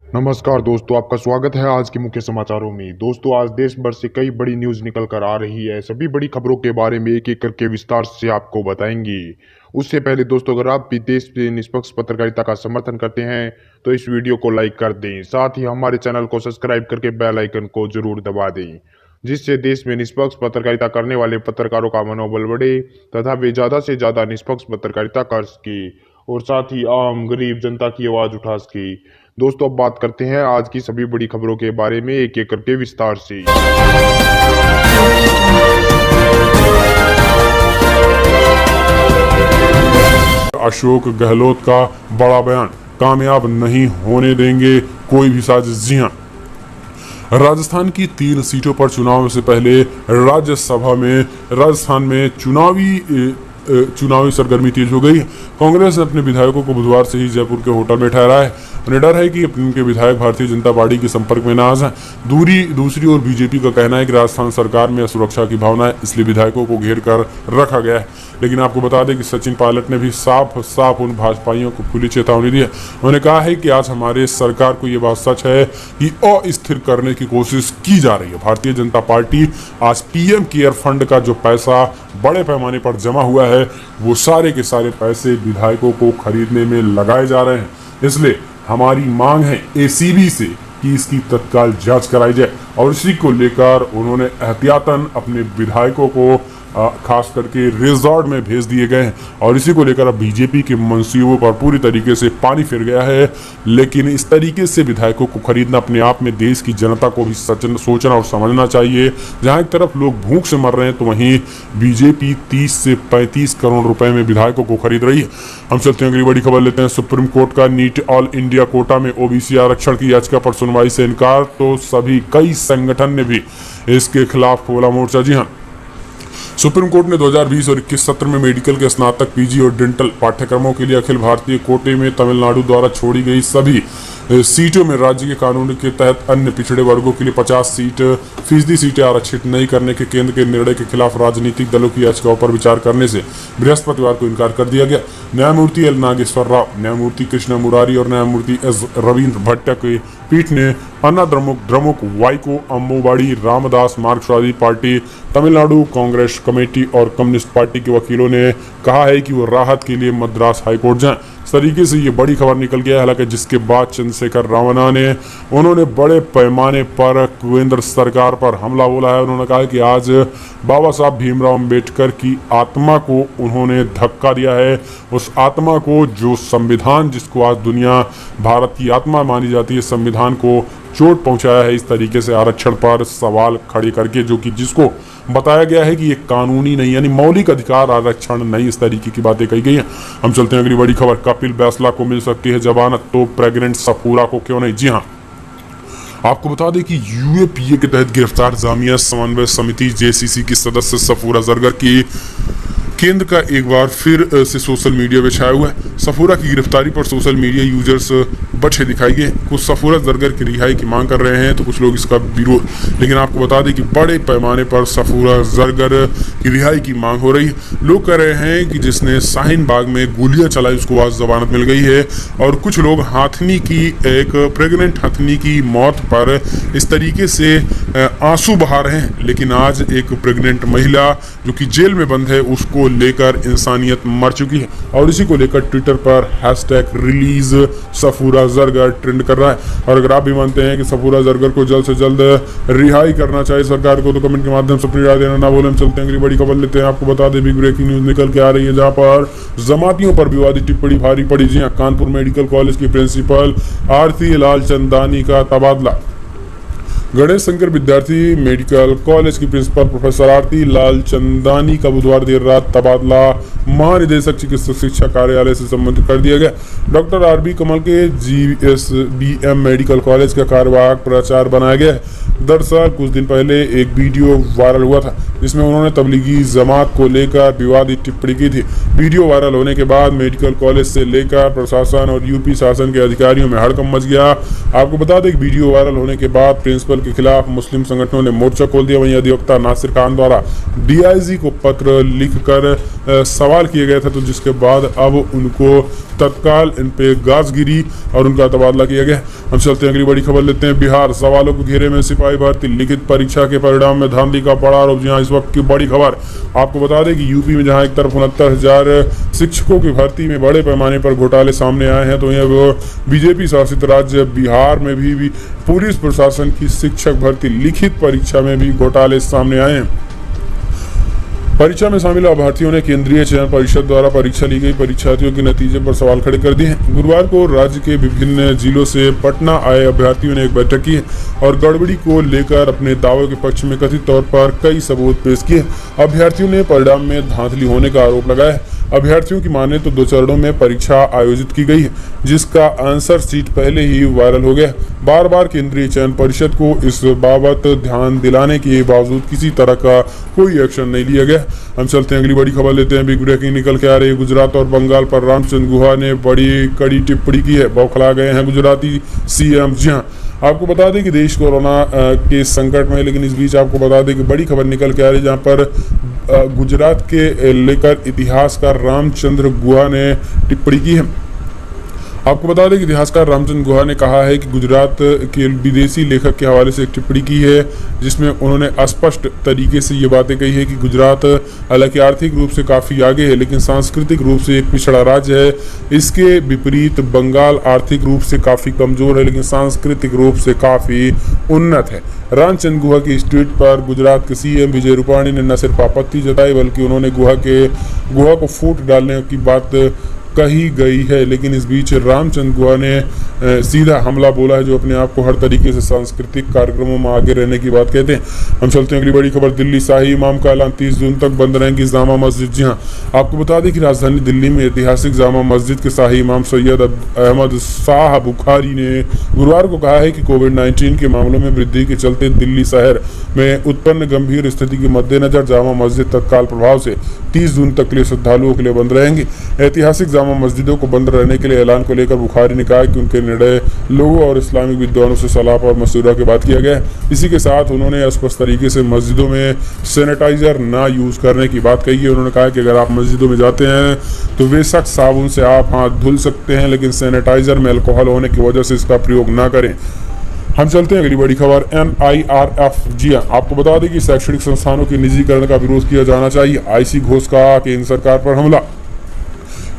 नमस्कार दोस्तों, आपका स्वागत है आज के मुख्य समाचारों में। दोस्तों, आज देश भर से कई बड़ी न्यूज़ निकल कर आ रही है। सभी बड़ी खबरों के बारे में एक एक करके विस्तार से आपको बताएंगे। उससे पहले दोस्तों, अगर आप भी देश में निष्पक्ष पत्रकारिता का समर्थन करते हैं तो इस वीडियो को लाइक कर दें। साथ ही हमारे चैनल को सब्सक्राइब करके बेल आइकन को जरूर दबा दें, जिससे देश में निष्पक्ष पत्रकारिता करने वाले पत्रकारों का मनोबल बढ़े तथा वे ज़्यादा से ज़्यादा निष्पक्ष पत्रकारिता कर सके और साथ ही आम गरीब जनता की आवाज़ उठा सके। दोस्तों, अब बात करते हैं आज की सभी बड़ी खबरों के बारे में एक एक करके विस्तार से। अशोक गहलोत का बड़ा बयान, कामयाब नहीं होने देंगे कोई भी साजिश। जी हां, राजस्थान की 3 सीटों पर चुनाव से पहले राज्यसभा में राजस्थान में चुनावी सरगर्मी तेज हो गई। कांग्रेस ने अपने विधायकों को बुधवार से ही जयपुर के होटल में ठहराया है। उन्हें डर है कि उनके विधायक भारतीय जनता पार्टी के संपर्क में न आ जाएं। दूसरी ओर बीजेपी का कहना है कि राजस्थान सरकार में असुरक्षा की भावना है, इसलिए विधायकों को घेर कर रखा गया है। लेकिन आपको बता दें कि सचिन पायलट ने भी साफ उन भाजपाइयों को खुली चेतावनी दी है। उन्होंने कहा है कि आज हमारे सरकार को ये बात सच है कि अस्थिर करने की कोशिश की जा रही है। भारतीय जनता पार्टी आज पीएम केयर फंड का जो पैसा बड़े पैमाने पर जमा हुआ है, वो सारे के सारे पैसे विधायकों को खरीदने में लगाए जा रहे हैं। इसलिए हमारी मांग है एसीबी से कि इसकी तत्काल जांच कराई जाए और इसी को लेकर उन्होंने एहतियातन अपने विधायकों को खास करके रिजॉर्ट में भेज दिए गए हैं और इसी को लेकर अब बीजेपी के मंसूबों पर पूरी तरीके से पानी फिर गया है। लेकिन इस तरीके से विधायकों को खरीदना अपने आप में देश की जनता को भी सोचना और समझना चाहिए। जहां एक तरफ लोग भूख से मर रहे हैं तो वहीं बीजेपी 30 से 35 करोड़ रुपए में विधायकों को खरीद रही है। हम चलते हैं अगली बड़ी खबर लेते हैं। सुप्रीम कोर्ट का नीट ऑल इंडिया कोटा में ओबीसी आरक्षण की याचिका पर सुनवाई से इनकार, तो कई संगठन ने भी इसके खिलाफ खोला मोर्चा। जी हाँ, सुप्रीम कोर्ट ने 2020 और 21 सत्र में मेडिकल के स्नातक, पीजी और डेंटल पाठ्यक्रमों के लिए अखिल भारतीय कोटे में तमिलनाडु द्वारा छोड़ी गई सभी सीटों में राज्य के कानून के तहत अन्य पिछड़े वर्गों के लिए 50% सीटें आरक्षित नहीं करने के केंद्र के निर्णय के खिलाफ राजनीतिक दलों की याचिकाओं पर विचार करने से बृहस्पतिवार को इनकार कर दिया गया। न्यायमूर्ति एल नागेश्वर राव, न्यायमूर्ति कृष्ण मुरारी और न्यायमूर्ति एस रविंद्र भट्ट की पीठ ने अन्ना द्रमुक, वाईको, अम्बुवाड़ी, रामदास मार्क्सवादी पार्टी, तमिलनाडु कांग्रेस कमेटी और कम्युनिस्ट पार्टी के वकीलों ने कहा है कि वो राहत के लिए मद्रास हाईकोर्ट जाएं। इस तरीके से ये बड़ी खबर निकल गया है। हालांकि जिसके बाद चंद्रशेखर रावना उन्होंने बड़े पैमाने पर केंद्र सरकार पर हमला बोला है। उन्होंने कहा कि आज बाबा साहब भीमराव अंबेडकर की आत्मा को उन्होंने धक्का दिया है। उस आत्मा को, जो संविधान जिसको आज दुनिया भारत की आत्मा मानी जाती है, संविधान को चोट पहुंचाया है इस तरीके से आरक्षण पर सवाल खड़े करके, जो कि जिसको बताया गया है कि ये कानूनी नहीं, यानी मौलिक अधिकार आरक्षण नहीं, इस तरीके की बातें कही गई हैं। हम चलते हैं अगली बड़ी खबर। कपिल बैसला को मिल सकती है जमानत, तो प्रेग्नेंट सफूरा को क्यों नहीं। जी हाँ, आपको बता दें कि यूएपीए के तहत गिरफ्तार जामिया समन्वय समिति जेसीसी की सदस्य सफूरा जरगर की केंद्र का एक बार फिर से सोशल मीडिया पे छाया हुआ है। सफूरा की गिरफ्तारी पर सोशल मीडिया यूजर्स बचे दिखाई गए। कुछ सफूरा जरगर की रिहाई की मांग कर रहे हैं तो कुछ लोग इसका विरोध। लेकिन आपको बता दें कि बड़े पैमाने पर सफूरा जरगर की रिहाई की मांग हो रही है। लोग कह रहे हैं कि जिसने शाहीन बाग में गोलियां चलाई उसको आज जमानत मिल गई है। और कुछ लोग एक प्रेग्नेंट हथनी की मौत पर इस तरीके से आंसू बहा रहे हैं। लेकिन आज एक प्रेग्नेंट महिला जो कि जेल में बंद है, उसको लेकर इंसानियत मर चुकी है और इसी को लेकर ट्विटर पर #रिलीज सफूरा जरगर ट्रेंड कर रहा है। और अगर आप भी मानते हैं कि सफूरा जरगर को जल्द से जल्द रिहाई करना चाहिए सरकार को, तो कमेंट के माध्यम से अपनी राय देना ना भूलें। हम चलते हैं अगली बड़ी खबर लेते हैं। आपको बता दें, बिग ब्रेकिंग न्यूज निकल के आ रही है जहां पर जमातियों पर विवादित टिप्पणी भारी पड़ी। जी हां, कानपुर मेडिकल कॉलेज की प्रिंसिपल आरती लालचंदानी का तबादला। गणेश शंकर विद्यार्थी मेडिकल कॉलेज की प्रिंसिपल प्रोफेसर आरती लालचंदानी का बुधवार देर रात तबादला महानिदेशक चिकित्सा शिक्षा कार्यालय से संबंधित कर दिया गया। डॉक्टर आरबी कमल के जीएसबीएम मेडिकल कॉलेज का कार्यवाहक प्राचार्य बनाया गया है। दरअसल कुछ दिन पहले एक वीडियो वायरल हुआ था जिसमें उन्होंने तबलीगी जमात को लेकर विवादित टिप्पणी की थी। वीडियो वायरल होने के बाद मेडिकल कॉलेज से लेकर प्रशासन और यूपी शासन के अधिकारियों में हड़कंप मच गया। आपको बता दें कि वीडियो वायरल होने के बाद प्रिंसिपल के खिलाफ मुस्लिम संगठनों ने मोर्चा खोल दिया। वहीं अधिवक्ता नासिर खान द्वारा डीआईजी को पत्र लिखकर सवाल किया गया था, तो जिसके बाद अब उनको तत्काल इन पे गाज गिरी और उनका तबादला किया गया। हम चलते हैं अगली बड़ी खबर लेते हैं। बिहार सवालों के घेरे में सिपाही भर्ती, लिखित परीक्षा के परिणाम में धांधली का बड़ा आरोप। जी हाँ, इस वक्त की बड़ी खबर आपको बता दें कि यूपी में जहां एक तरफ 69,000 शिक्षकों की भर्ती में बड़े पैमाने पर घोटाले सामने आए हैं, तो यह बीजेपी शासित राज्य बिहार में भी पुलिस प्रशासन की शिक्षक भर्ती लिखित परीक्षा में भी घोटाले सामने आए हैं। परीक्षा में शामिल अभ्यर्थियों ने केंद्रीय चयन परिषद द्वारा परीक्षा ली गई परीक्षार्थियों के नतीजे पर सवाल खड़े कर दिए हैं। गुरुवार को राज्य के विभिन्न जिलों से पटना आए अभ्यर्थियों ने एक बैठक की और गड़बड़ी को लेकर अपने दावों के पक्ष में कथित तौर पर कई सबूत पेश किए। अभ्यर्थियों ने परिणाम में धांधली होने का आरोप लगाया है। अभ्यर्थियों की माने तो 2 चरणों में परीक्षा आयोजित की गई है, जिसका आंसर शीट पहले ही वायरल हो गया। बार बार केंद्रीय चयन परिषद को इस बाबत ध्यान दिलाने के बावजूद किसी तरह का कोई एक्शन नहीं लिया गया। हम चलते हैं अगली बड़ी खबर लेते हैं। बिग ब्रेकिंग निकल के आ रही है। गुजरात और बंगाल पर रामचंद्र गुहा ने बड़ी कड़ी टिप्पणी की है। बौखला गए हैं गुजराती सीएम। जी हाँ, आपको बता दें कि देश कोरोना के संकट में, लेकिन इस बीच आपको बता दें कि बड़ी खबर निकल के आ रही है, जहां पर गुजरात के लेकर इतिहासकार रामचंद्र गुहा ने टिप्पणी की है। आपको बता दें कि इतिहासकार रामचंद्र गुहा ने कहा है कि गुजरात के विदेशी लेखक के हवाले से एक टिप्पणी की है, जिसमें उन्होंने स्पष्ट तरीके से ये बातें कही है कि गुजरात हालांकि आर्थिक रूप से काफ़ी आगे है, लेकिन सांस्कृतिक रूप से एक पिछड़ा राज्य है। इसके विपरीत बंगाल आर्थिक रूप से काफ़ी कमज़ोर है, लेकिन सांस्कृतिक रूप से काफ़ी उन्नत है। रामचंद्र गुहा की इस ट्वीट पर गुजरात के सीएम विजय रूपाणी ने न सिर्फ आपत्ति जताई, बल्कि उन्होंने गुहा को फूट डालने की बात कही गई है। लेकिन इस बीच रामचंद्र गुहा ने सीधा हमला बोला है, जो अपने आप को हर तरीके से सांस्कृतिक कार्यक्रमों में आगे रहने की बात कहते हैं। हम चलते हैं अगली बड़ी खबर। दिल्ली शाही इमाम का ऐलान, 30 जून तक बंद रहेंगी जामा मस्जिद। जी हाँ, आपको बता दें कि राजधानी दिल्ली में ऐतिहासिक जामा मस्जिद के शाही इमाम सैयद अहमद शाह बुखारी ने गुरुवार को कहा है कि कोविड-19 के मामलों में वृद्धि के चलते दिल्ली शहर में उत्पन्न गंभीर स्थिति के मद्देनजर जामा मस्जिद तत्काल प्रभाव से 30 जून तक के लिए श्रद्धालुओं के लिए बंद रहेंगी। ऐतिहासिक जामा मस्जिदों को बंद रहने के लिए ऐलान को लेकर बुखारी ने कहा कि उनके निर्णय लोगों और इस्लामिक विद्वानों से सलाह और मशवरा के बाद किया गया है। इसी के साथ उन्होंने स्पष्ट तरीके से मस्जिदों में सैनिटाइजर ना यूज़ करने की बात कही है। उन्होंने कहा कि अगर आप मस्जिदों में जाते हैं तो बेशक साबुन से आप हाथ धुल सकते हैं, लेकिन सैनिटाइजर में अल्कोहल होने की वजह से इसका प्रयोग ना करें। हम चलते हैं अगली बड़ी खबर। NIRF। जी हाँ, आपको बता दें कि शैक्षणिक संस्थानों के निजीकरण का विरोध किया जाना चाहिए। आईसी घोष का केंद्र सरकार पर हमला।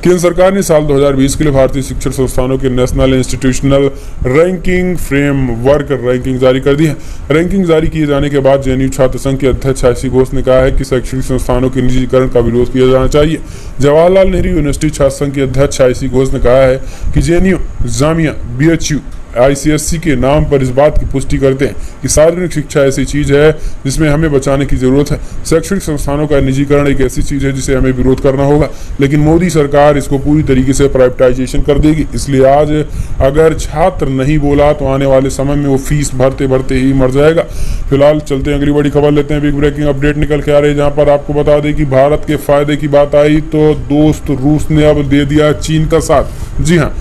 केंद्र सरकार ने साल 2020 के लिए भारतीय शिक्षण संस्थानों के national institutional ranking framework ranking जारी कर दी है। रैंकिंग जारी किए जाने के बाद जेएनयू छात्र संघ के अध्यक्ष आईसी घोष ने कहा है कि शैक्षणिक संस्थानों के निजीकरण का विरोध किया जाना चाहिए। जवाहरलाल नेहरू यूनिवर्सिटी छात्र संघ के अध्यक्ष आईसी घोष ने कहा है कि जेएनयू, जामिया, BHU, ICSC के नाम पर इस बात की पुष्टि करते हैं कि सार्वजनिक शिक्षा ऐसी चीज़ है जिसमें हमें बचाने की ज़रूरत है। शैक्षणिक संस्थानों का निजीकरण एक ऐसी चीज़ है जिसे हमें विरोध करना होगा, लेकिन मोदी सरकार इसको पूरी तरीके से प्राइवेटाइजेशन कर देगी। इसलिए आज अगर छात्र नहीं बोला तो आने वाले समय में वो फीस भरते भरते ही मर जाएगा। फिलहाल चलते हैं अगली बड़ी खबर लेते हैं। बिग ब्रेकिंग अपडेट निकल के आ रही है, जहाँ पर आपको बता दें कि भारत के फायदे की बात आई तो दोस्त रूस ने अब दे दिया चीन का साथ। जी हाँ,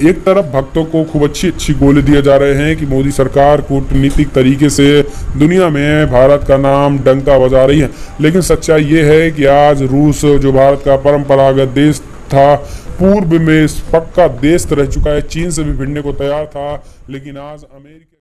एक तरफ भक्तों को खूब अच्छी गोले दिए जा रहे हैं कि मोदी सरकार कूटनीतिक तरीके से दुनिया में भारत का नाम डंका बजा रही है, लेकिन सच्चाई ये है कि आज रूस, जो भारत का परंपरागत देश था, पूर्व में पक्का देश रह चुका है, चीन से भी भिड़ने को तैयार था, लेकिन आज अमेरिका